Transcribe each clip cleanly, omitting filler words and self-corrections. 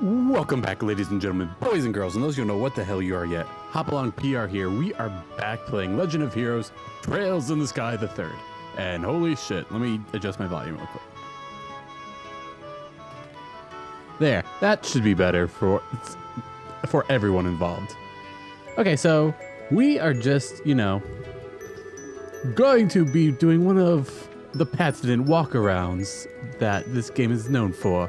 Welcome back, ladies and gentlemen, boys and girls, and those who don't know what the hell you are yet. Hopalong PR here. We are back playing Legend of Heroes, Trails in the Sky the Third. And holy shit, let me adjust my volume real quick. There, that should be better for everyone involved. Okay, so we are just, going to be doing one of the patented walkarounds that this game is known for.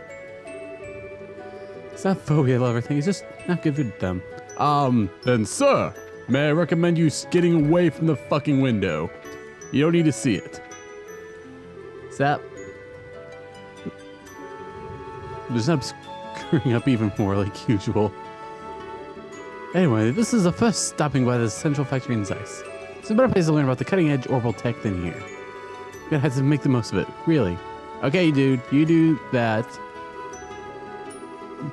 It's not phobia of everything, it's just not good for them. Then sir, may I recommend you getting away from the fucking window? You don't need to see it. Zap. Just not screwing up even more like usual. Anyway, this is the first stopping by the central factory in Zeiss. It's a better place to learn about the cutting edge orbital tech than here. You gotta have to make the most of it, really. Okay, dude, you do that.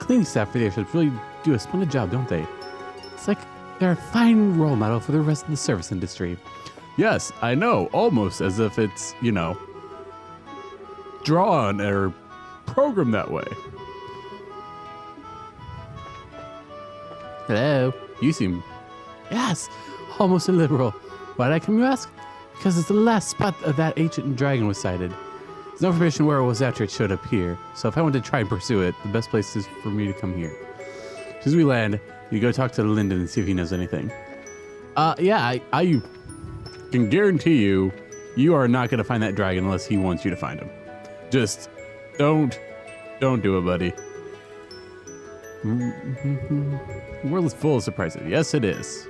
Cleaning staff for the airships really do a splendid job, don't they? It's like they're a fine role model for the rest of the service industry. Yes, I know, almost as if it's, drawn or programmed that way. Hello, you seem... Yes, almost a liberal. Why did I come, you ask? Because it's the last spot of that ancient dragon was sighted. There's no information where it was after it showed up here, so if I want to try and pursue it, the best place is for me to come here. As soon as we land, you go talk to Lyndon and see if he knows anything. Yeah, I can guarantee you, you are not going to find that dragon unless he wants you to find him. Just don't do it, buddy. The world is full of surprises. Yes, it is.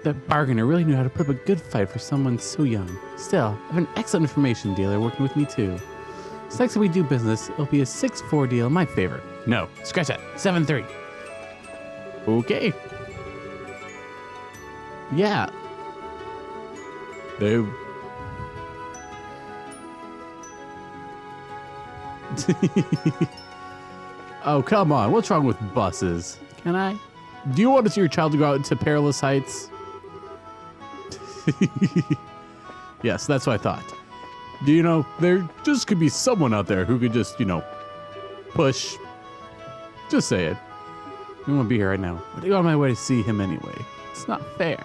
That bargainer really knew how to put up a good fight for someone so young. Still, I have an excellent information dealer working with me too. So next time we do business, it'll be a 6-4 deal in my favor. No, scratch that. 7-3. Okay. Yeah. They... Oh, come on. What's wrong with buses? Can I? Do you want to see your child to go out into perilous heights? Yes, that's what I thought. Do you know, there just could be someone out there who could just, push. Just say it. I won't be here right now. But I go on my way to see him anyway. It's not fair.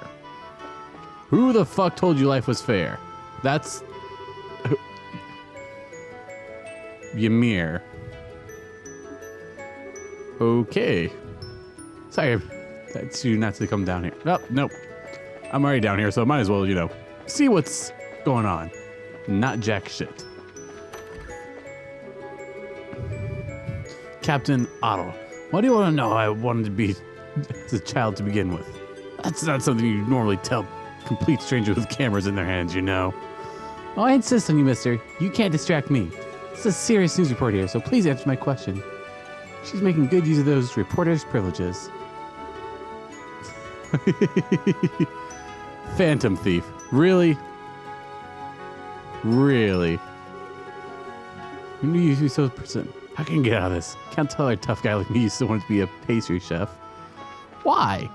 Who the fuck told you life was fair? That's... Ymir. Okay. Sorry, that's you not to come down here. Oh, nope. I'm already down here, so I might as well, see what's going on. Not jack shit. Captain Otto, why do you want to know how I wanted to be as a child to begin with? That's not something you normally tell complete strangers with cameras in their hands, Oh, I insist on you, mister. You can't distract me. This is a serious news report here, so please answer my question. She's making good use of those reporter's privileges. Phantom thief. Really? Really? Who knew you'd be so persistent? How can you get out of this? Can't tell a tough guy like me used to want to be a pastry chef. Why?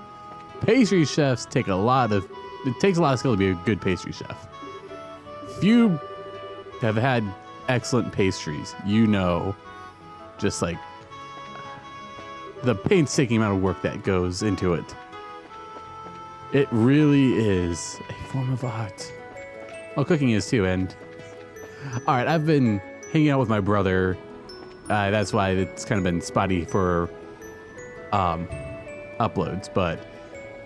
Pastry chefs take it takes a lot of skill to be a good pastry chef. If you have had excellent pastries, just like the painstaking amount of work that goes into it. It really is a form of art. Well, cooking is too, and... Alright, I've been hanging out with my brother. That's why it's kind of been spotty for uploads, but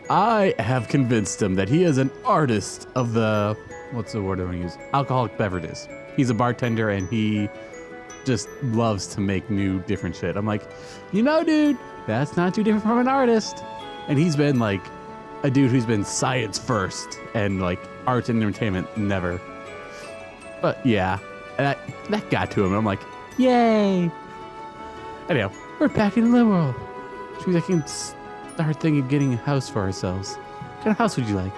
I have convinced him that he is an artist of the... What's the word I want to use? Alcoholic beverages. He's a bartender, and he just loves to make new, different shit. I'm like, dude, that's not too different from an artist. And he's been like a dude who's been science first and like art and entertainment never. But yeah, that got to him. I'm like, yay. Anyhow, we're back in the world, which means I can start thinking of getting a house for ourselves. What kind of house would you like?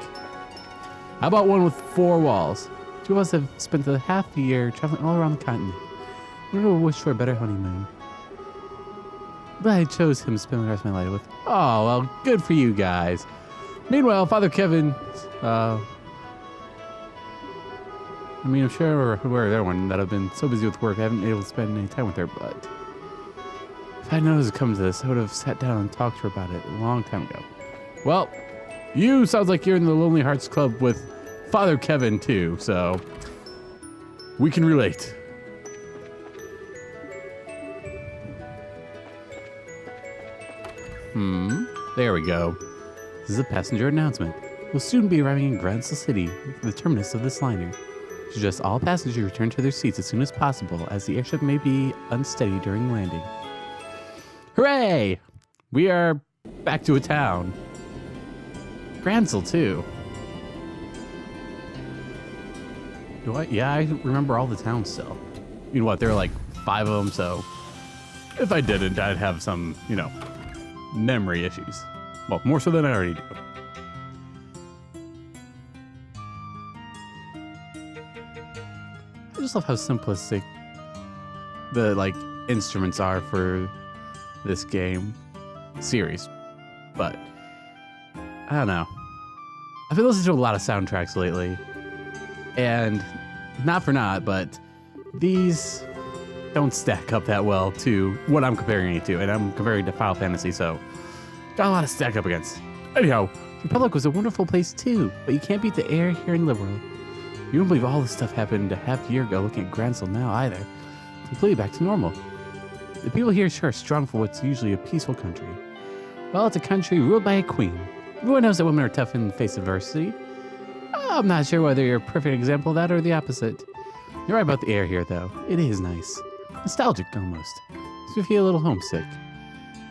How about one with 4 walls? Two of us have spent the half the year traveling all around the continent. I never wish for a better honeymoon. But I chose him to spend the rest of my life with. Oh, well, good for you guys. Meanwhile, Father Kevin, I'm sure we're aware of everyone that I've been so busy with work, I haven't been able to spend any time with her, but If I known it was coming to this, I would have sat down and talked to her about it a long time ago. Well, you sounds like you're in the Lonely Hearts Club with Father Kevin too, so we can relate. There we go. This is a passenger announcement. We'll soon be arriving in Gransel City, the terminus of this liner. Suggest all passengers return to their seats as soon as possible, as the airship may be unsteady during landing. Hooray! We are back to a town. Gransel, too. Yeah, I remember all the towns still. You know what, there are like 5 of them, so if I didn't, I'd have some, memory issues. Well, more so than I already do. I just love how simplistic the, instruments are for this game series. But, I don't know. I've been listening to a lot of soundtracks lately. And, not for naught, but these don't stack up that well to what I'm comparing it to. And I'm comparing it to Final Fantasy, so got a lot to stack up against. Anyhow, Republic was a wonderful place too, but you can't beat the air here in Liberal. You don't believe all this stuff happened a half year ago looking at Gransel now either. It's completely back to normal. The people here sure are strong for what's usually a peaceful country. Well, it's a country ruled by a queen. Everyone knows that women are tough in the face of adversity. I'm not sure whether you're a perfect example of that or the opposite. You're right about the air here, though. It is nice. Nostalgic, almost. Makes me feel a little homesick.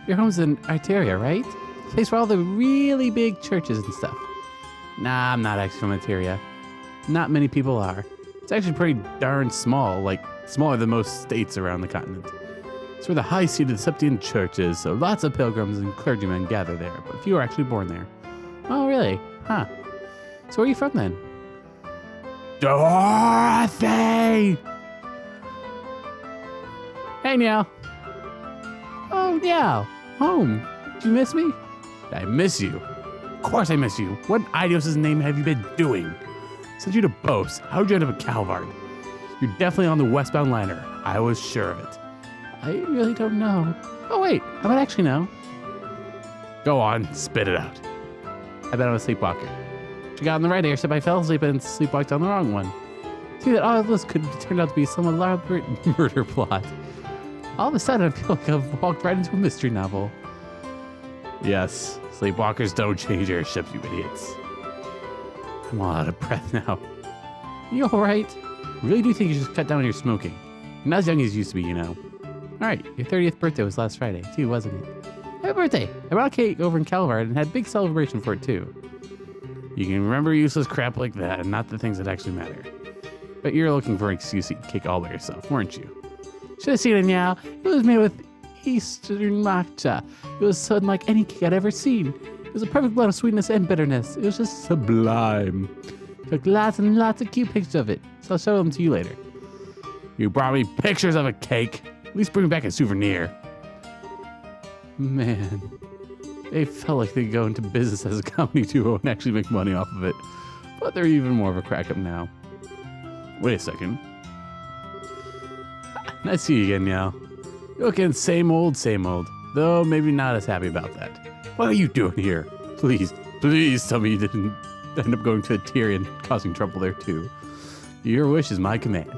Your home's in Arteria, right? The place where all the really big churches and stuff. Nah, I'm not actually from Arteria. Not many people are. It's actually pretty darn small, smaller than most states around the continent. It's where the high seat of the Septian Church is, so lots of pilgrims and clergymen gather there, but few are actually born there. Oh, really? Huh. So where are you from, then? Dorothy! Hey, Niall. Oh, Niall. Home. Did you miss me? Did I miss you? Of course I miss you. What in Idios' name have you been doing? Sent you to Bose. How'd you end up at Calvard? You're definitely on the westbound liner. I was sure of it. I really don't know. Oh, wait. I might actually know. Go on. Spit it out. I bet I'm a sleepwalker. She got on the right airship, I fell asleep and sleepwalked on the wrong one. See, that all of this could turn out to be some elaborate murder plot. All of a sudden, I feel like I've walked right into a mystery novel. Yes, sleepwalkers don't change airships, you idiots. I'm all out of breath now. You alright? I really do think you should cut down on your smoking. You're not as young as you used to be, Alright, your 30th birthday was last Friday, too, wasn't it? Happy birthday! I brought cake over in Calvard and had a big celebration for it, too. You can remember useless crap like that and not the things that actually matter. But you're looking for an excuse to eat cake all by yourself, weren't you? Should have seen it now. It was made with Eastern matcha. It was so unlike any cake I'd ever seen. It was a perfect blend of sweetness and bitterness. It was just sublime. Took lots and lots of cute pictures of it, so I'll show them to you later. You brought me pictures of a cake. At least bring me back a souvenir. Man. They felt like they'd go into business as a comedy duo and actually make money off of it. But they're even more of a crack-up now. Wait a second. Nice to see you again, Niall. You're looking same old, though maybe not as happy about that. What are you doing here? Please tell me you didn't end up going to a tier and causing trouble there too. Your wish is my command.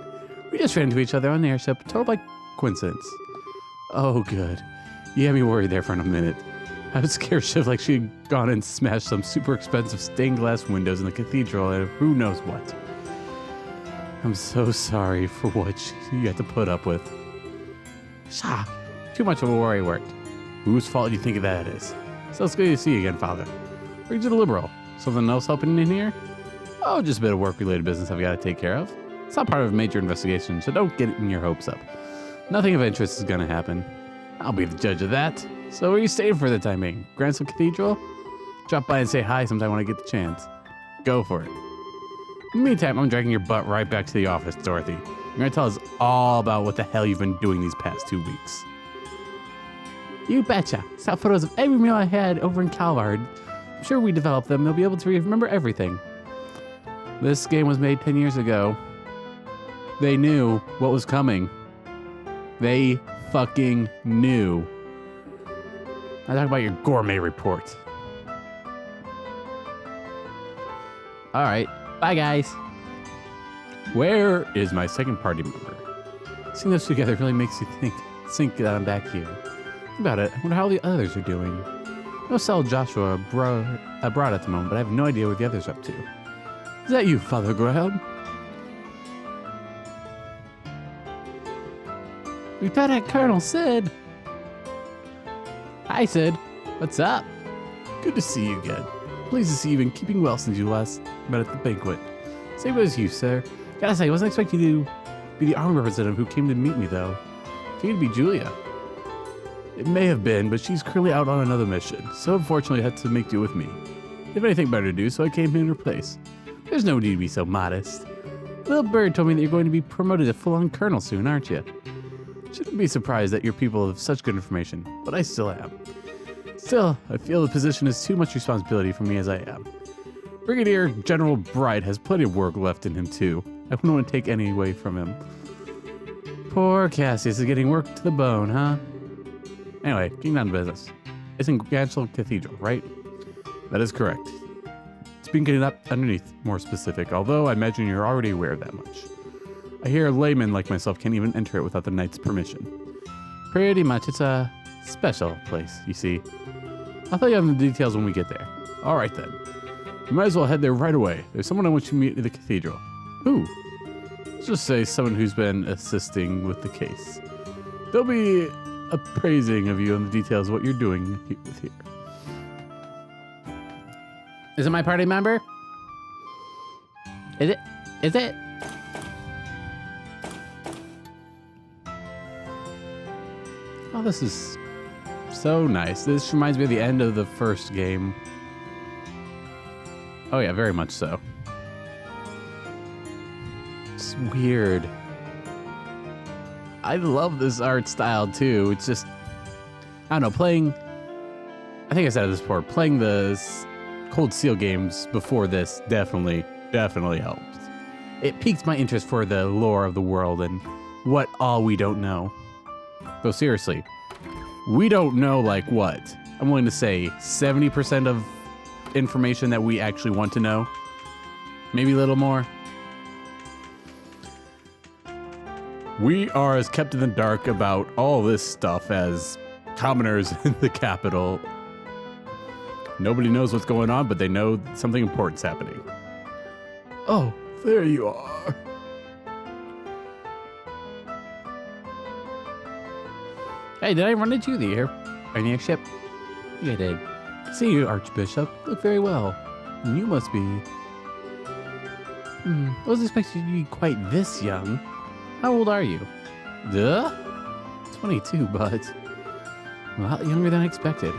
We just ran into each other on the airship, total by coincidence. Oh, good. You had me worried there for a minute. I was scared shift like she had gone and smashed some super expensive stained glass windows in the cathedral and who knows what. I'm so sorry for what you had to put up with. Shah, too much of a worry worked. Whose fault do you think that is? So it's good to see you again, Father. Brings you to Liberal. Something else helping in here? Oh, just a bit of work-related business I've got to take care of. It's not part of a major investigation, so don't get your hopes up. Nothing of interest is going to happen. I'll be the judge of that. So where are you staying for the time being? Gransel Cathedral? Drop by and say hi sometime when I get the chance. Go for it. In the meantime, I'm dragging your butt right back to the office, Dorothy. You're going to tell us all about what the hell you've been doing these past 2 weeks. You betcha. Saw photos of every meal I had over in Calvard. I'm sure we developed them. They'll be able to remember everything. This game was made 10 years ago. They knew what was coming. They fucking knew. I talk about your gourmet report. All right. Bye, guys. Where is my second party member? Seeing those together really makes you think that I'm back here. Think about it. I wonder how the others are doing. No cell Joshua abroad at the moment, but I have no idea what the others are up to. Is that you, Father Graham? Lieutenant Colonel Sid. Hi, Sid. What's up? Good to see you again. Pleased to see you've been keeping well since you last met at the banquet. Same as you, sir. Gotta say, I wasn't expecting you to be the army representative who came to meet me, though. Figured it'd be Julia. It may have been, but she's currently out on another mission, so unfortunately I had to make do with me. If have anything better to do, so I came in her place. There's no need to be so modest. Little Bird told me that you're going to be promoted to full-on colonel soon, aren't you? Shouldn't be surprised that your people have such good information, but I still am. Still, I feel the position is too much responsibility for me as I am. Brigadier General Bright has plenty of work left in him, too. I wouldn't want to take any away from him. Poor Cassius is getting worked to the bone, huh? Anyway, getting down to business. It's in Gansel Cathedral, right? That is correct. It's being getting up underneath, more specific, although I imagine you're already aware of that much. I hear a layman like myself can't even enter it without the knight's permission. Pretty much, it's a special place, you see. I'll tell you on the details when we get there. Alright then. You might as well head there right away. There's someone I want you to meet at the cathedral. Who? Let's just say someone who's been assisting with the case. They'll be appraising of you on the details of what you're doing with here. Is it my party member? Is it? Is it? Oh, this is so nice. This reminds me of the end of the first game. Oh yeah, very much so. It's weird. I love this art style too. It's just, I don't know, playing, I think I said this before, playing the Cold Steel games before this definitely helped. It piqued my interest for the lore of the world and what all we don't know. Though seriously, we don't know like what? I'm willing to say 70% of information that we actually want to know. Maybe a little more. We are as kept in the dark about all this stuff as commoners in the capital. Nobody knows what's going on, but they know something important's happening. Oh, there you are. Hey, did I run into you there? Are you ship? Yeah, I did. See you, Archbishop. Look very well. And you must be... I wasn't expecting you to be quite this young. How old are you? 22, but... a lot younger than I expected.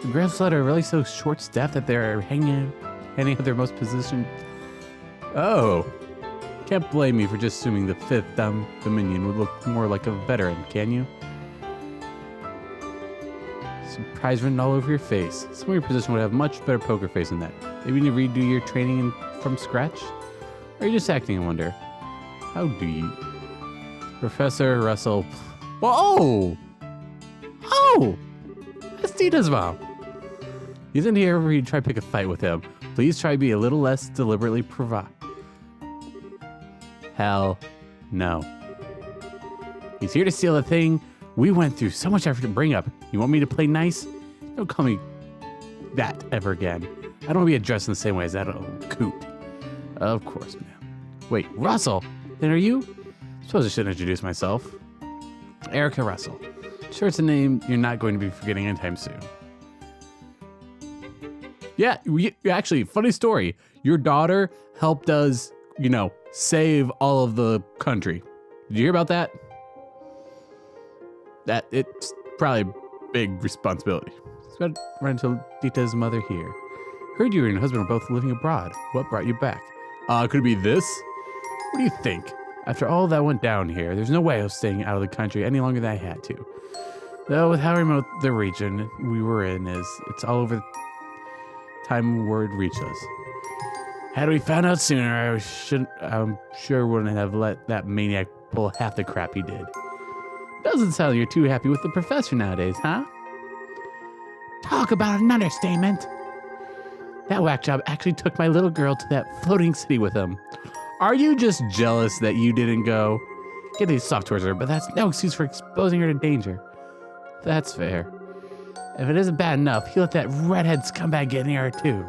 The Grasslet are really so short-staffed that they're hanging out their most position. Oh. Can't blame me for just assuming the 5th Dominion would look more like a veteran, can you? Surprise written all over your face. Someone in your position would have much better poker face than that. Maybe you need to redo your training from scratch? Or are you just acting, I wonder? How do you... Professor Russell... Whoa! Oh! That's Tita's mom. He's in here where you try to pick a fight with him. Please try to be a little less deliberately provocative. Hell no. He's here to steal the thing we went through so much effort to bring up. You want me to play nice? Don't call me that ever again. I don't want to be addressed in the same way as that old coot. Of course, ma'am. Wait, Russell? Then are you? Suppose I should introduce myself. Erica Russell. Sure, it's a name you're not going to be forgetting anytime soon. Yeah, actually, funny story. Your daughter helped us, save all of the country. Did you hear about that? That it's probably a big responsibility. Let's go run into Dita's mother here. Heard you and your husband are both living abroad. What brought you back? Could it be this? What do you think? After all that went down here, there's no way I was staying out of the country any longer than I had to. Though with how remote the region we were in is, it's all over the time word reached us. Had we found out sooner, I'm sure wouldn't have let that maniac pull half the crap he did. Doesn't sound like you're too happy with the professor nowadays, huh? Talk about an understatement. That whack job actually took my little girl to that floating city with him. Are you just jealous that you didn't go? Get these soft towards her, but that's no excuse for exposing her to danger. That's fair. If it isn't bad enough, he let that redhead scumbag get near her too.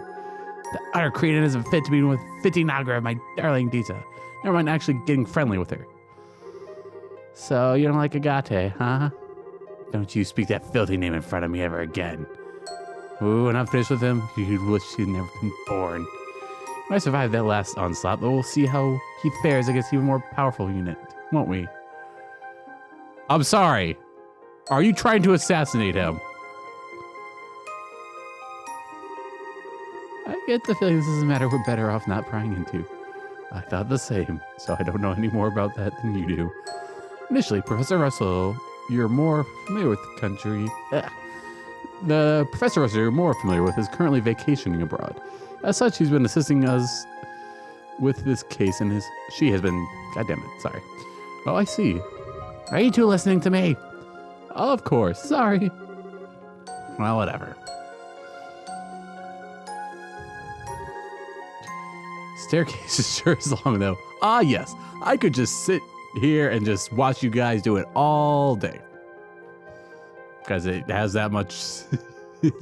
The utter cretin isn't fit to be with 15 autograph my darling Dita. Never mind actually getting friendly with her. So you don't like Agate, huh? Don't you speak that filthy name in front of me ever again. Ooh, when I'm finished with him, you'd wish he'd never been born. I survived that last onslaught, but we'll see how he fares against an even more powerful unit, won't we? I'm sorry. Are you trying to assassinate him? I get the feeling this is a matter we're better off not prying into. I thought the same, so I don't know any more about that than you do. Initially, Professor Russell, you're more familiar with the country. The Professor Russell you're more familiar with is currently vacationing abroad. As such, he's been assisting us with this case, and she has been. God damn it! Sorry. Oh, I see. Are you two listening to me? Of course. Sorry. Well, whatever. Staircase is sure is long, though. Ah, yes. I could just sit here and just watch you guys do it all day. Because it has that much to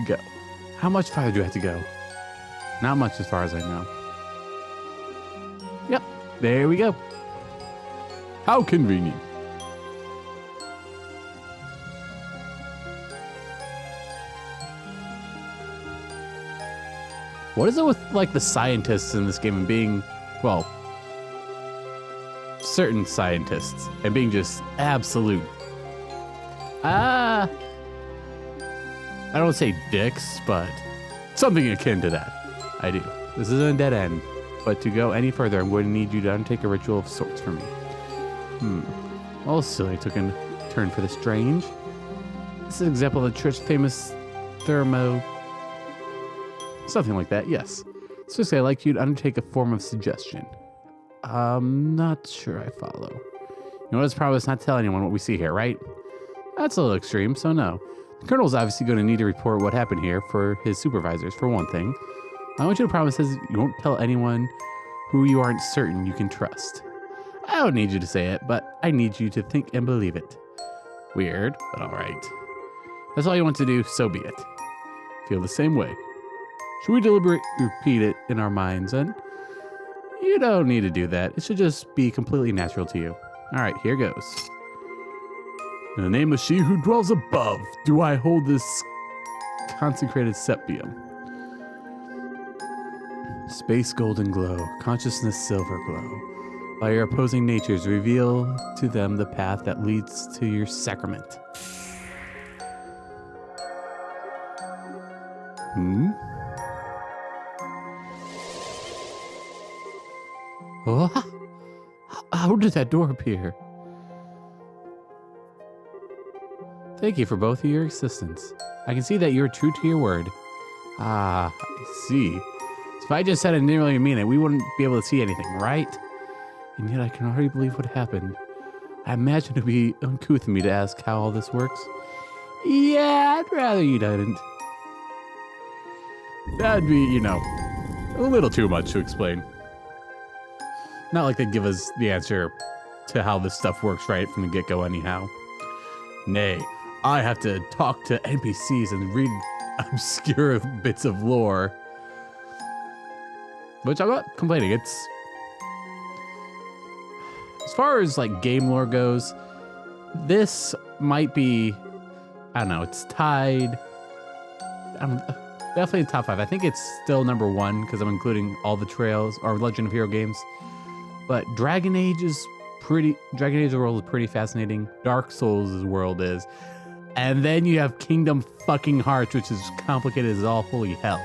go. How much farther do I have to go? Not much as far as I know. Yep, there we go. How convenient. What is it with, like, the scientists in this game and being, well, certain scientists and being just absolute? I don't want to say dicks, but something akin to that. I do. This isn't a dead end, but to go any further, I'm going to need you to undertake a ritual of sorts for me. Well, silly took a turn for the strange. This is an example of the church's famous something like that, yes. So I'd like you to undertake a form of suggestion. I'm not sure I follow. You know, let's promise not to tell anyone what we see here, right? That's a little extreme, so no. The Colonel's obviously going to need to report what happened here for his supervisors, for one thing. I want you to promise you won't tell anyone who you aren't certain you can trust. I don't need you to say it, but I need you to think and believe it. Weird, but alright. That's all you want to do, so be it. Feel the same way. Should we deliberately repeat it in our minds, and you don't need to do that. It should just be completely natural to you. Alright, here goes. In the name of she who dwells above, do I hold this consecrated septium. Space golden glow, consciousness silver glow. By your opposing natures, reveal to them the path that leads to your sacrament. Oh, how did that door appear? Thank you for both of your assistance. I can see that you're true to your word. Ah, I see. So if I just said it and didn't really mean it, we wouldn't be able to see anything, right? And yet I can already believe what happened. I imagine it would be uncouth of me to ask how all this works. Yeah, I'd rather you didn't. That'd be, you know, a little too much to explain. Not like they'd give us the answer to how this stuff works right from the get-go anyhow. Nay, I have to talk to NPCs and read obscure bits of lore. Which I'm not complaining, it's... As far as like game lore goes, this might be, I don't know, it's tied, definitely in top 5. I think it's still number 1 because I'm including all the Trails or Legend of Hero games. But Dragon Age's world is pretty fascinating. Dark Souls' world is. And then you have Kingdom fucking Hearts, which is complicated as all holy hell.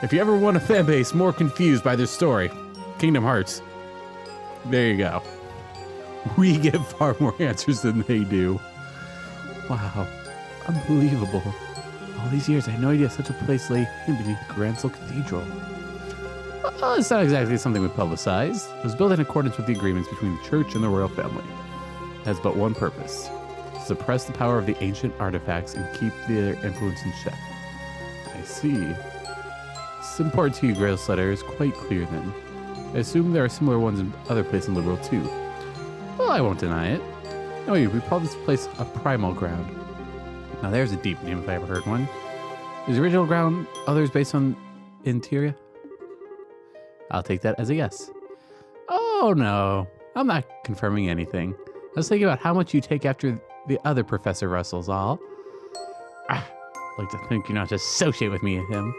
If you ever want a fan base more confused by their story, Kingdom Hearts. There you go. We get far more answers than they do. Wow. Unbelievable. All these years, I had no idea such a place lay hidden beneath Gransel Cathedral. Well, it's not exactly something we publicized. It was built in accordance with the agreements between the church and the royal family. It has but one purpose. to suppress the power of the ancient artifacts and keep their influence in check. I see. It's important to you, Grail's letter is quite clear then. I assume there are similar ones in other places in Liberal too. Well, I won't deny it. No, we call this place a primal ground. Now there's a deep name if I ever heard one. Is the original ground others based on Interior? I'll take that as a yes. Oh no, I'm not confirming anything. I was thinking about how much you take after the other Professor Russell's all. I'd like to think you're not to associate with me and him.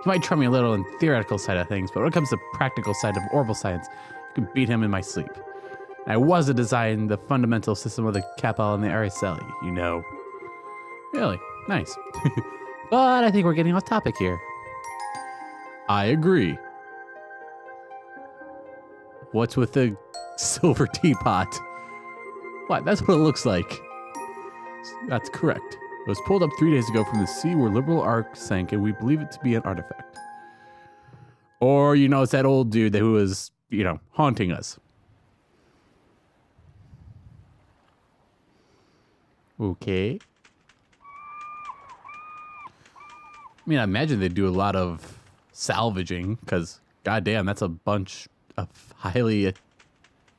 He might try me a little in the theoretical side of things, but when it comes to practical side of orbital science, I can beat him in my sleep. I was to design the fundamental system of the Capel and the Araceli, you know. Really? Nice. But I think we're getting off topic here. I agree. What's with the silver teapot? What? That's what it looks like. That's correct. It was pulled up 3 days ago from the sea where Liberal Ark sank, and we believe it to be an artifact. Or, you know, it's that old dude who was, you know, haunting us. Okay. I mean, I imagine they do a lot of salvaging, because, goddamn, that's a bunch of highly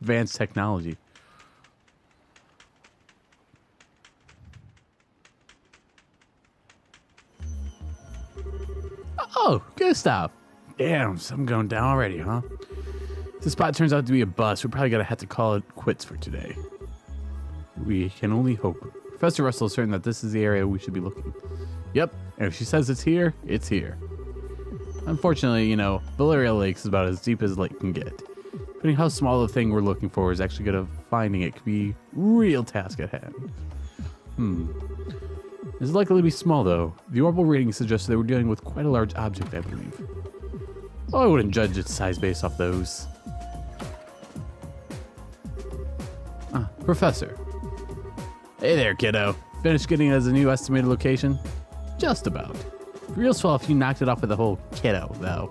advanced technology. Oh, Gustav. Damn, something going down already, huh? If the spot turns out to be a bust, we're probably going to have to call it quits for today. We can only hope. Professor Russell is certain that this is the area we should be looking. Yep, and if she says it's here, it's here. Unfortunately, you know, Valeria Lake is about as deep as lake can get. Depending how small the thing we're looking for is actually good at finding it could be a real task at hand. It's likely to be small, though. The orbital reading suggests that we're dealing with quite a large object, I believe. Well, I wouldn't judge its size based off those. Professor. Hey there, kiddo. Finished getting us a new estimated location? Just about. Real swell if you knocked it off with the whole kiddo, though.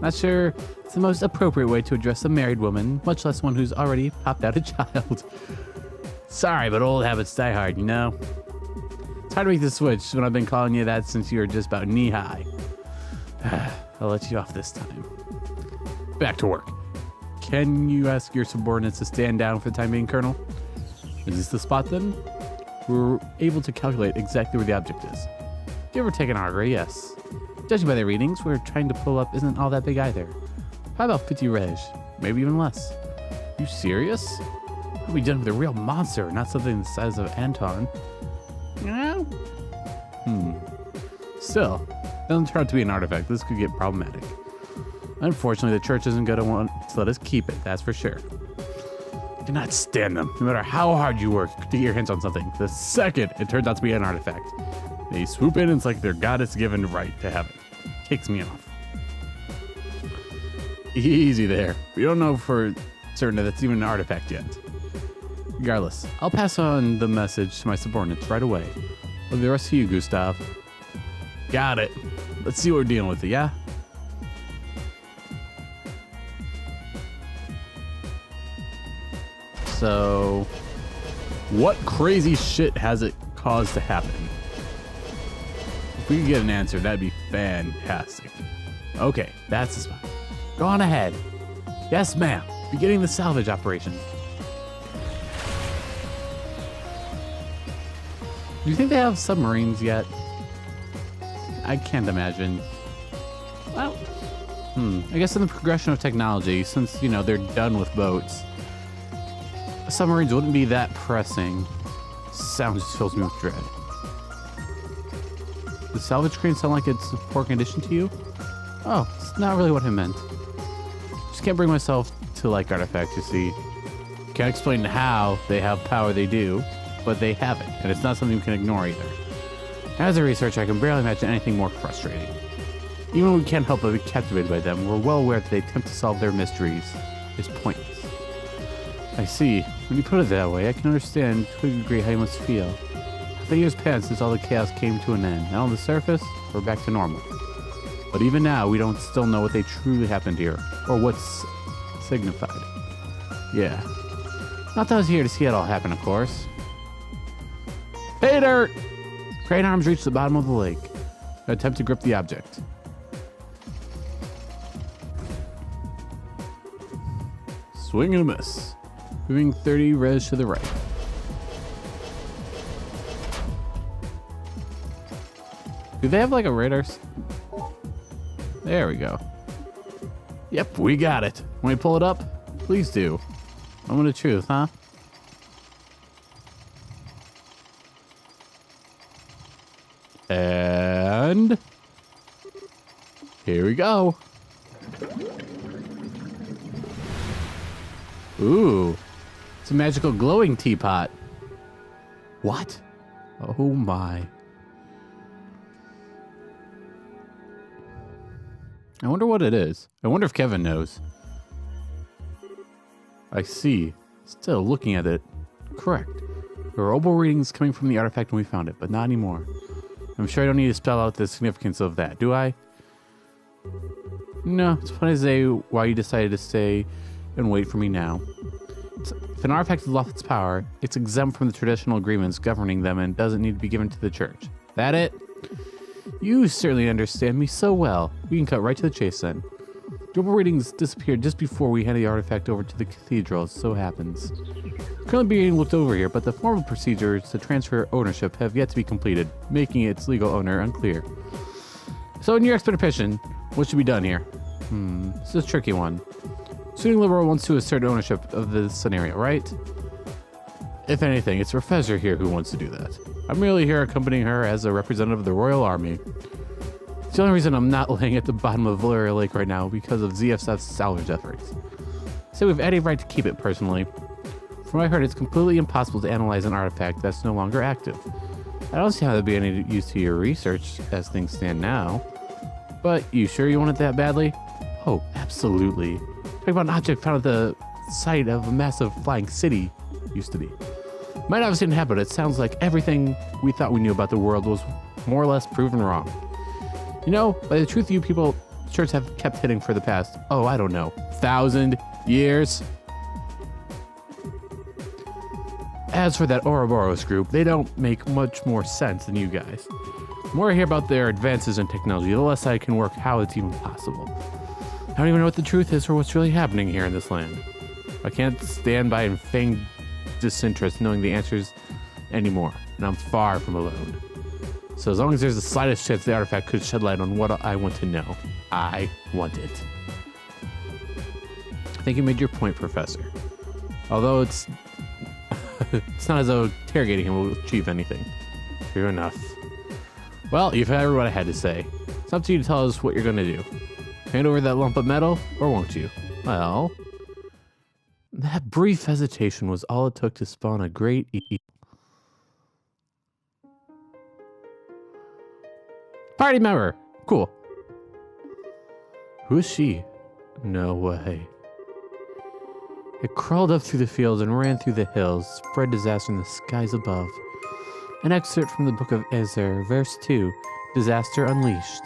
Not sure it's the most appropriate way to address a married woman, much less one who's already popped out a child. Sorry, but old habits die hard, you know? It's hard to make the switch when I've been calling you that since you were just about knee-high. I'll let you off this time. Back to work. Can you ask your subordinates to stand down for the time being, Colonel? Is this the spot, then? We're able to calculate exactly where the object is. Give or take an augury, yes. Judging by the readings we're trying to pull up isn't all that big either. How about 50 reg? Maybe even less. You serious? I'll be done with a real monster, not something the size of Anton. No? Still, doesn't turn out to be an artifact. This could get problematic. Unfortunately, the church isn't going to want to let us keep it, that's for sure. I cannot stand them, no matter how hard you work to get your hands on something. The second it turns out to be an artifact, they swoop in and it's like their goddess-given right to have it. Kicks me off. Easy there. We don't know for certain that it's even an artifact yet. Regardless, I'll pass on the message to my subordinates right away. Leave the rest to you, Gustav. Got it. Let's see what we're dealing with, yeah? So, what crazy shit has it caused to happen? If we could get an answer, that'd be fantastic. Okay, that's the spot. Go on ahead. Yes, ma'am. Beginning the salvage operation. Do you think they have submarines yet? I can't imagine. Well, I guess in the progression of technology, since, you know, they're done with boats, submarines wouldn't be that pressing. Sound just fills me with dread. Does salvage crane sound like it's poor condition to you? Oh, it's not really what I meant. Just can't bring myself to like artifacts, you see. Can't explain how they have power they do, but they have it, and it's not something we can ignore either. As a researcher, I can barely imagine anything more frustrating. Even when we can't help but be captivated by them, we're well aware that they attempt to solve their mysteries is pointless. I see. When you put it that way, I can understand to a degree how you must feel. The years passed since all the chaos came to an end. Now on the surface, we're back to normal. But even now, we don't still know what they truly happened here, or what's signified. Yeah. Not that I was here to see it all happen, of course. Hey, dirt! Crane arms reach the bottom of the lake. Attempt to grip the object. Swing and a miss. Moving 30 res to the right. Do they have like a radar? There we go. Yep, we got it. Want me to pull it up? Please do. Moment of truth, huh? And here we go. Ooh, it's a magical glowing teapot. What? Oh my. I wonder what it is. I wonder if Kevin knows. I see. Still looking at it. Correct. There were opal readings coming from the artifact when we found it, but not anymore. I'm sure I don't need to spell out the significance of that, do I? No, it's funny to say why you decided to stay and wait for me now. If an artifact has lost its power, it's exempt from the traditional agreements governing them and doesn't need to be given to the church. That it? You certainly understand me so well. We can cut right to the chase then. The opal readings disappeared just before we handed the artifact over to the cathedral, as so happens. It's currently being looked over here, but the formal procedures to transfer ownership have yet to be completed, making its legal owner unclear. So in your expedition, what should be done here? This is a tricky one. Student Liberal wants to assert ownership of this scenario, right? If anything, it's Professor here who wants to do that. I'm merely here accompanying her as a representative of the Royal Army. It's the only reason I'm not laying at the bottom of Valeria Lake right now because of ZFSF's salvage efforts. So we've any right to keep it personally. From what I heard, it's completely impossible to analyze an artifact that's no longer active. I don't see how that'd be any use to your research as things stand now. But you sure you want it that badly? Oh, absolutely. Talking about an object found at the site of a massive flying city used to be. Might not have seen it happen, but it sounds like everything we thought we knew about the world was more or less proven wrong. You know, by the truth you people church have kept hitting for the past, oh, I don't know, 1,000 years. As for that Ouroboros group, they don't make much more sense than you guys. The more I hear about their advances in technology, the less I can work how it's even possible. I don't even know what the truth is or what's really happening here in this land. I can't stand by in feigned disinterest knowing the answers anymore, and I'm far from alone. So as long as there's the slightest chance the artifact could shed light on what I want to know, I want it. I think you made your point, Professor. Although it's not as though interrogating him will achieve anything. True enough. Well, you've heard what I had to say. It's up to you to tell us what you're going to do. Hand over that lump of metal, or won't you? Well, that brief hesitation was all it took to spawn a great party member. Cool. Who is she? No way. It crawled up through the fields and ran through the hills, spread disaster in the skies above. An excerpt from the book of Ezer, verse 2, Disaster Unleashed.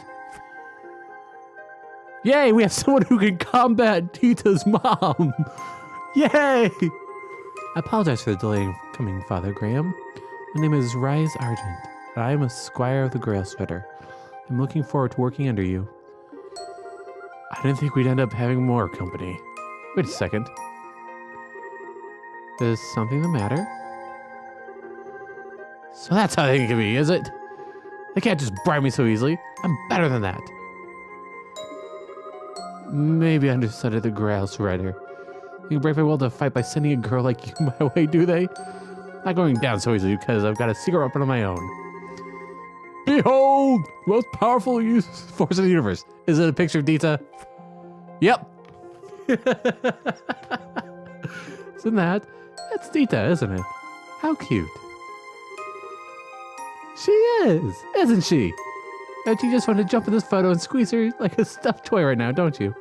Yay, we have someone who can combat Tita's mom. Yay! I apologize for the delay in coming, Father Graham. My name is Rise Argent, and I am a squire of the Grail Shredder. I'm looking forward to working under you. I didn't think we'd end up having more company. Wait a second. Is something the matter? So that's how they can be, is it? They can't just bribe me so easily. I'm better than that. Maybe I understudied the Grail Shredder. You can break my will to fight by sending a girl like you my way, do they? Not going down so easily because I've got a secret weapon of my own. Behold! The most powerful force in the universe. Is it a picture of Dita? Yep. Isn't that? That's Dita, isn't it? How cute. She is, isn't she? And you just want to jump in this photo and squeeze her like a stuffed toy right now, don't you?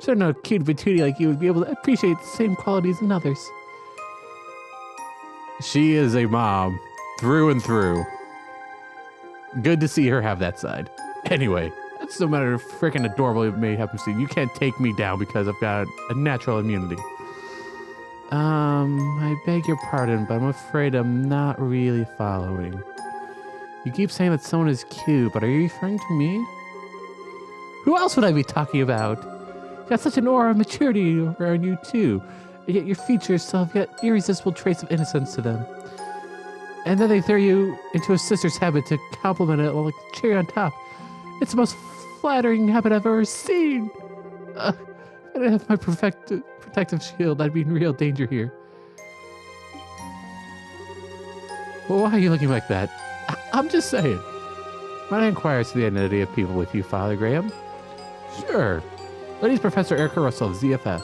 Sure, no cute patootie like you would be able to appreciate the same qualities in others. She is a mom, through and through. Good to see her have that side. Anyway, that's no matter how freaking adorable it may happen to you. You can't take me down because I've got a natural immunity. I beg your pardon, but I'm afraid I'm not really following. You keep saying that someone is cute, but are you referring to me? Who else would I be talking about? You got such an aura of maturity around you, too. And yet your features still have yet irresistible trace of innocence to them. And then they throw you into a sister's habit to compliment it like a cherry on top. It's the most flattering habit I've ever seen. If I didn't have my protective shield, I'd be in real danger here. Well, why are you looking like that? I'm just saying. Might I inquire as to the identity of people with you, Father Graham? Sure. Ladies Professor Erica Russell of ZCF.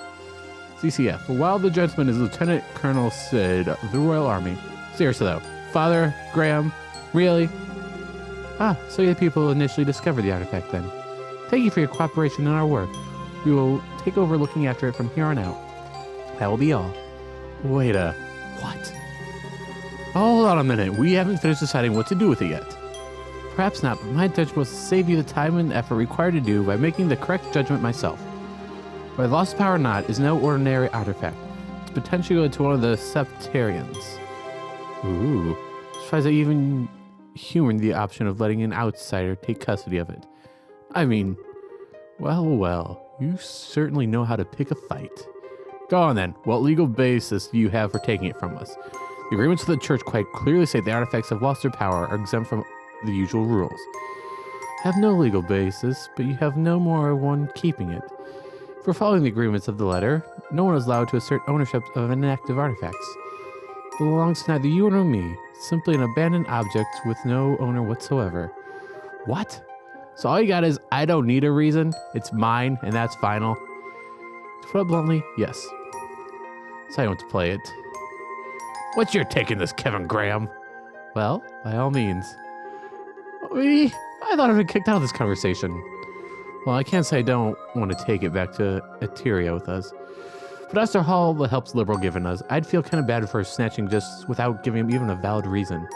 While the gentleman is Lieutenant Colonel Sid of the Royal Army. Seriously though, Father Graham, really? So you people initially discovered the artifact then. Thank you for your cooperation in our work. We will take over looking after it from here on out. That will be all. Wait a... what? Hold on a minute. We haven't finished deciding what to do with it yet. Perhaps not, but my intention was to save you the time and effort required to do by making the correct judgment myself. Whether lost power or not is no ordinary artifact. It's potentially related to one of the Septarians. Ooh. Surprised I even humored the option of letting an outsider take custody of it. I mean, well, you certainly know how to pick a fight. Go on then. What legal basis do you have for taking it from us? The agreements of the church quite clearly say the artifacts have lost their power are exempt from the usual rules. Have no legal basis, but you have no more one keeping it. For following the agreements of the letter, no one is allowed to assert ownership of inactive artifacts. It belongs to neither you nor me, simply an abandoned object with no owner whatsoever. What? So all you got is, I don't need a reason, it's mine, and that's final? To put it bluntly, yes. That's how I want to play it. What's your take in this, Kevin Graham? Well, by all means. I thought I'd been kicked out of this conversation. Well, I can't say I don't want to take it back to Eteria with us. But after all the help's liberal given us, I'd feel kind of bad for snatching just without giving him even a valid reason.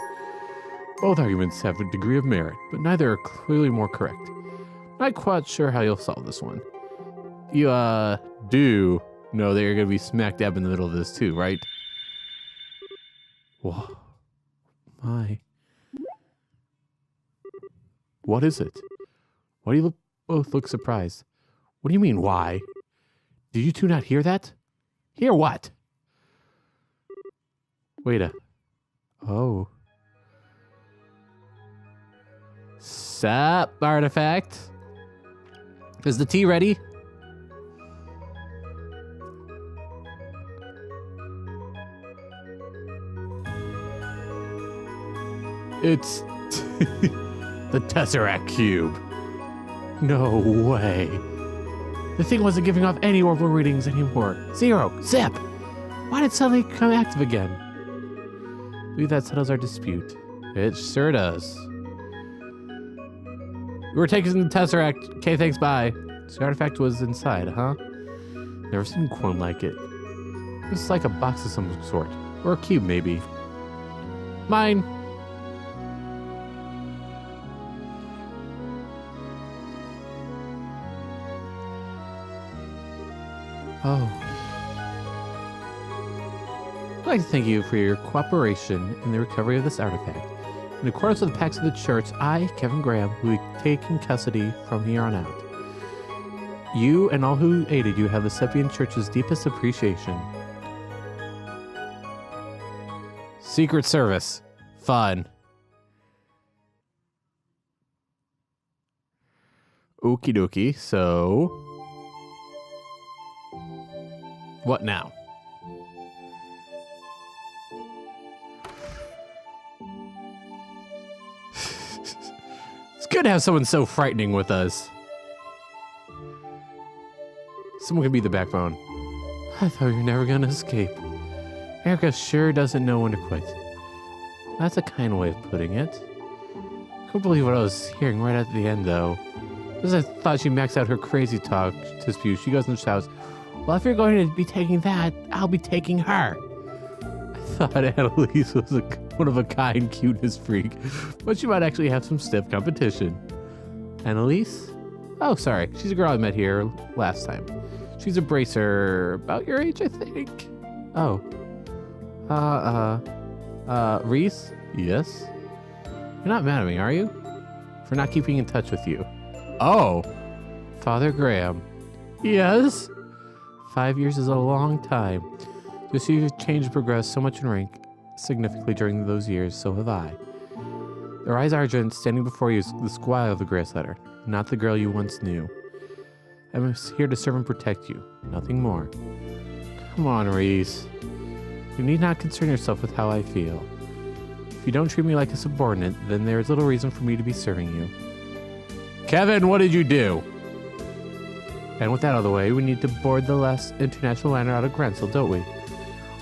Both arguments have a degree of merit, but neither are clearly more correct. Not quite sure how you'll solve this one. You, do know that you're going to be smack dab in the middle of this too, right? Whoa. My. What is it? Why do you both look surprised? What do you mean, why? Did you two not hear that? Hear what? Wait a... Oh. Sup, artifact? Is the tea ready? It's... the Tesseract Cube. No way. The thing wasn't giving off any orbital readings anymore. Zero. Zip. Why did it suddenly become active again? I believe that settles our dispute. It sure does. We were taking the Tesseract. Okay, thanks, bye. So the artifact was inside, huh? Never seen one like it. It was like a box of some sort. Or a cube, maybe. Mine. Oh. I'd like to thank you for your cooperation in the recovery of this artifact. In accordance with the pacts of the church, I, Kevin Graham, will be taking custody from here on out. You and all who aided you have the Sepian Church's deepest appreciation. Secret Service. Fun. Okie dokie, so... what now? It's good to have someone so frightening with us. Someone could be the backbone. I thought you were never gonna escape. Erica sure doesn't know when to quit. That's a kind way of putting it. Couldn't believe what I was hearing right at the end, though. Because I thought she maxed out her crazy talk dispute. She goes and shouts, well, if you're going to be taking that, I'll be taking her. I thought Annalise was a one-of-a-kind cuteness freak, but she might actually have some stiff competition. Annalise? Oh, sorry. She's a girl I met here last time. She's a bracer about your age, I think. Oh. Reese? Yes? You're not mad at me, are you? For not keeping in touch with you. Oh. Father Graham. Yes? 5 years is a long time. To see you've changed and progressed so much in rank significantly during those years, so have I. The Rise Argent standing before you is the squire of the Grace Letter, not the girl you once knew. I'm here to serve and protect you, nothing more. Come on, Reese. You need not concern yourself with how I feel. If you don't treat me like a subordinate, then there is little reason for me to be serving you. Kevin, what did you do? And with that out of the way, we need to board the last international liner out of Grensel, don't we?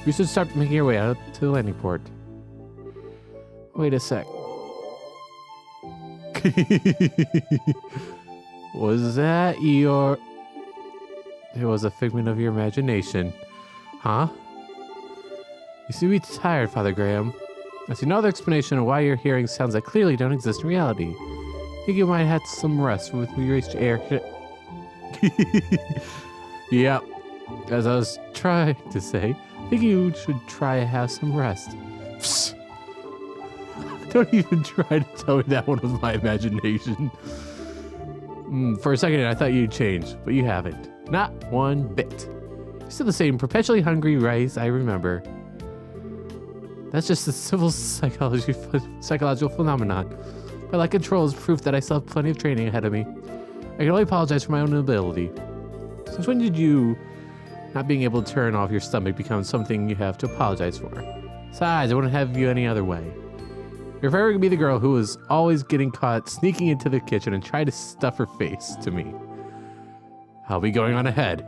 We should start making our way out to the landing port. Wait a sec. Was that your... It was a figment of your imagination. Huh? You seem to be tired, Father Graham. I see no other explanation of why your hearing sounds that clearly don't exist in reality. I think you might have had some rest with we reached air... Yep. As I was trying to say, I think you should try to have some rest. Psst. Don't even try to tell me that one was my imagination. For a second, I thought you'd changed, but you haven't. Not one bit. You're still the same perpetually hungry rice I remember. That's just a civil psychological phenomenon. My lack of control is proof that I still have plenty of training ahead of me. I can only apologize for my own inability. Since when did you not being able to turn off your stomach become something you have to apologize for? Besides, I wouldn't have you any other way. You're forever gonna be the girl who was always getting caught sneaking into the kitchen and trying to stuff her face to me. I'll be going on ahead.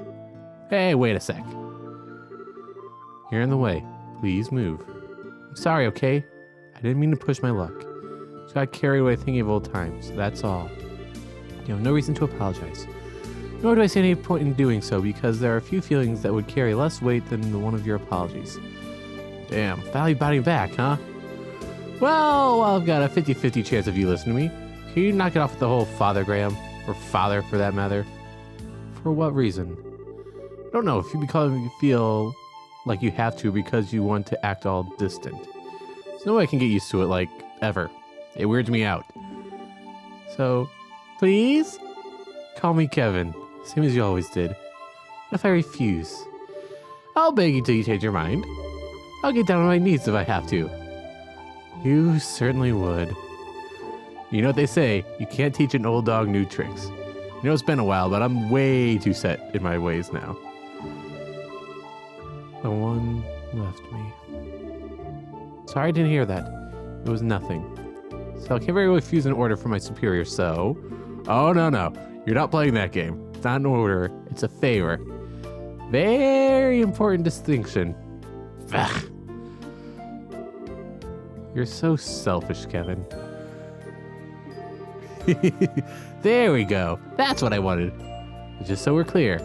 Hey, wait a sec. You're in the way. Please move. I'm sorry, okay? I didn't mean to push my luck. Just got carried away thinking of old times. That's all. You have no reason to apologize. Nor do I see any point in doing so, because there are a few feelings that would carry less weight than the one of your apologies. Damn, finally biting back, huh? Well, I've got a 50-50 chance of you listening to me. Can you knock it off with the whole Father Graham? Or father, for that matter? For what reason? I don't know, if you feel like you have to because you want to act all distant. There's no way I can get used to it, like, ever. It weirds me out. So, please? Call me Kevin, same as you always did. If I refuse, I'll beg you till you change your mind. I'll get down on my knees if I have to. You certainly would. You know what they say, you can't teach an old dog new tricks. You know it's been a while, but I'm way too set in my ways now. The one left me. Sorry I didn't hear that. It was nothing. So I can't very well refuse an order from my superior, so... Oh, no. You're not playing that game. It's not an order. It's a favor. Very important distinction. Ugh. You're so selfish, Kevin. There we go. That's what I wanted. Just so we're clear.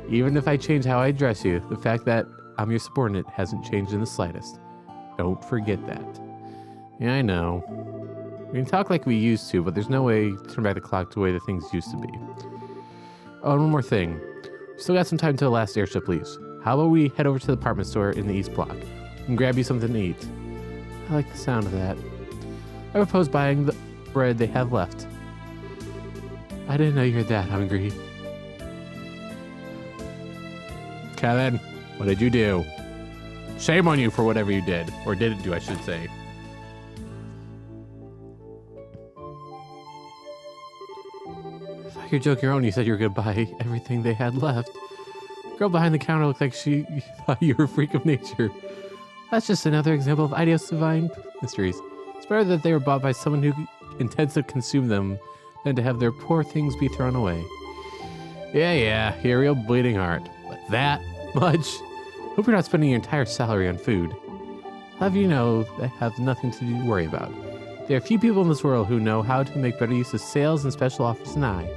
Even if I change how I address you, the fact that I'm your subordinate hasn't changed in the slightest. Don't forget that. Yeah, I know. We can talk like we used to, but there's no way to turn back the clock to the way the things used to be. Oh, and one more thing. We still got some time until the last airship leaves. How about we head over to the department store in the East Block and grab you something to eat? I like the sound of that. I propose buying the bread they have left. I didn't know you were that hungry. Kevin, what did you do? Shame on you for whatever you did. Or didn't do, I should say. You're joking around when you said you were going to buy everything they had left. The girl behind the counter looked like she thought you were a freak of nature. That's just another example of Idiot's divine mysteries. It's better that they were bought by someone who intends to consume them than to have their poor things be thrown away. Yeah, you're a real bleeding heart. But that much? Hope you're not spending your entire salary on food. I'll have you know I have nothing to worry about. There are few people in this world who know how to make better use of sales and special offers than I.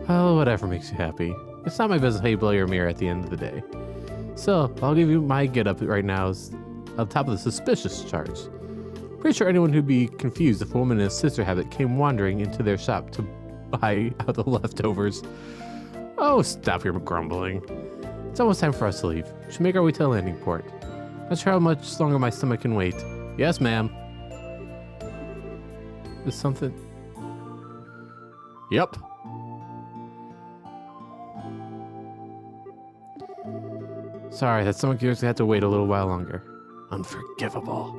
Well, whatever makes you happy. It's not my business how you blow your mirror at the end of the day. So, I'll give you my get-up right now is on top of the suspicious charge. Pretty sure anyone who'd be confused if a woman in a sister habit came wandering into their shop to buy out the leftovers. Oh, stop your grumbling. It's almost time for us to leave. We should make our way to the landing port. Not sure how much longer my stomach can wait. Yes, ma'am. Is something... Yep. Sorry, that stomach yours had to wait a little while longer. Unforgivable.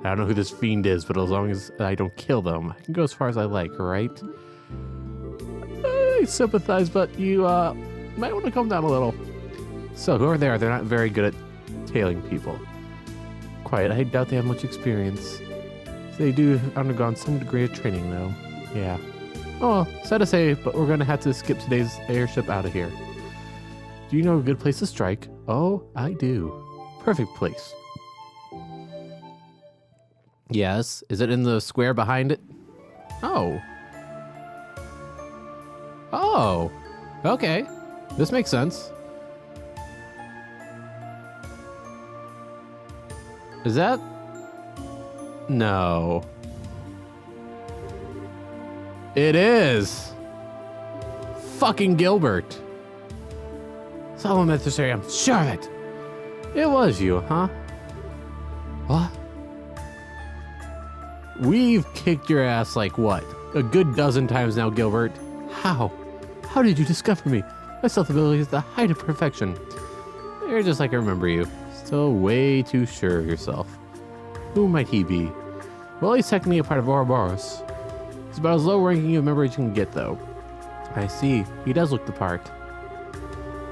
I don't know who this fiend is, but as long as I don't kill them, I can go as far as I like, right? I sympathize, but you might want to calm down a little. So, who are they? They're not very good at tailing people. Quite. I doubt they have much experience. They do undergone some degree of training, though. Yeah. Oh, sad to say, but we're going to have to skip today's airship out of here. Do you know a good place to strike? Oh, I do. Perfect place. Yes. Is it in the square behind it? Oh. Oh. Okay. This makes sense. Is that? No. It is. Fucking Gilbert. Solemn adversary, I'm sure of it. It was you, huh? What? We've kicked your ass like what? A good dozen times now, Gilbert. How? How did you discover me? My stealth ability is the height of perfection. You're just like I remember you. Still way too sure of yourself. Who might he be? Well, he's technically a part of Ouroboros. He's about as low-ranking a member as you can get, though. I see. He does look the part.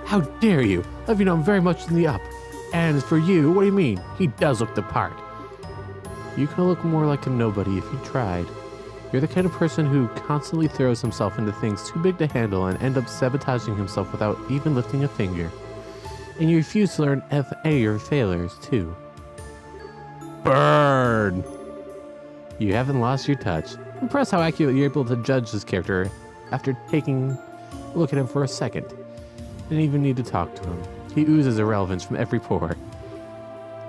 How dare you? I've been on very much in the up. And as for you, what do you mean? He does look the part. You could look more like a nobody if you tried. You're the kind of person who constantly throws himself into things too big to handle and end up sabotaging himself without even lifting a finger. And you refuse to learn any of your failures, too. Burn! You haven't lost your touch. I'm impressed how accurate you're able to judge this character after taking a look at him for a second. Didn't even need to talk to him. He oozes irrelevance from every pore.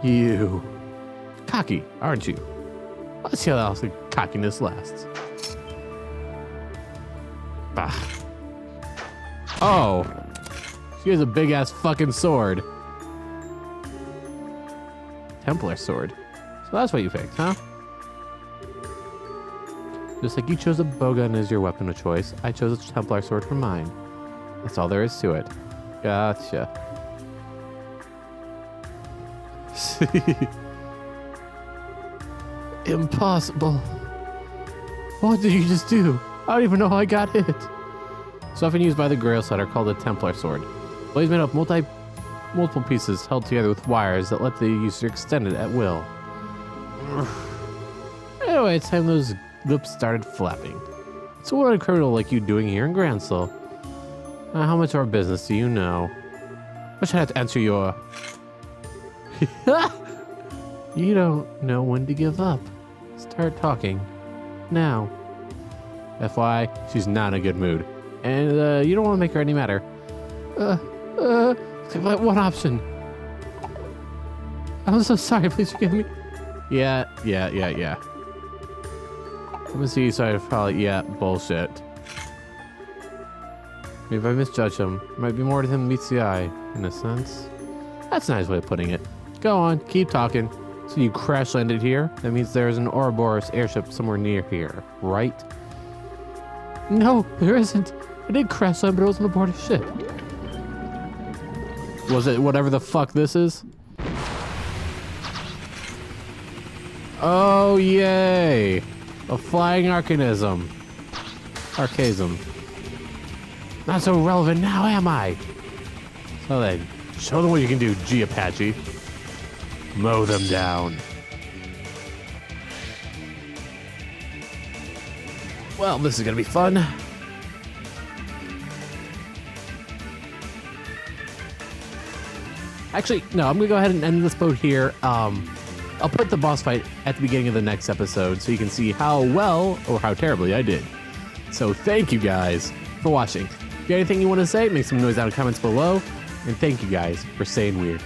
You. Cocky, aren't you? Let's see how else the cockiness lasts. Bah. Oh. She has a big ass fucking sword. Templar sword. So that's what you picked, huh? Just like you chose a bowgun as your weapon of choice, I chose a Templar sword for mine. That's all there is to it. Gotcha. Impossible. What did you just do? I don't even know how I got hit. It's often used by the Grail set are called a Templar sword. Blades made up multiple pieces held together with wires that let the user extend it at will. Anyway, it's time those lips started flapping. So what a criminal like you doing here in Gransel? How much of our business do you know? I should have to answer your... You don't know when to give up. Start talking. Now. FYI, she's not in a good mood. And you don't want to make her any madder. One option. I'm so sorry, please forgive me. Yeah. Let me see, so I probably, yeah, bullshit. Maybe if I misjudge him, there might be more to him than meets the eye, in a sense. That's a nice way of putting it. Go on, keep talking. So you crash landed here? That means there's an Ouroboros airship somewhere near here, right? No, there isn't. I did crash land, but it wasn't aboard a ship. Was it whatever the fuck this is? Oh, yay! A flying arcanism. Archasm. Not so relevant now, am I? So then, show them what you can do, G Apache. Mow them down. Well, this is gonna be fun. Actually, no, I'm gonna go ahead and end this boat here. I'll put the boss fight at the beginning of the next episode so you can see how well or how terribly I did. So thank you guys for watching. If you got anything you want to say, make some noise down in the comments below. And thank you guys for staying weird.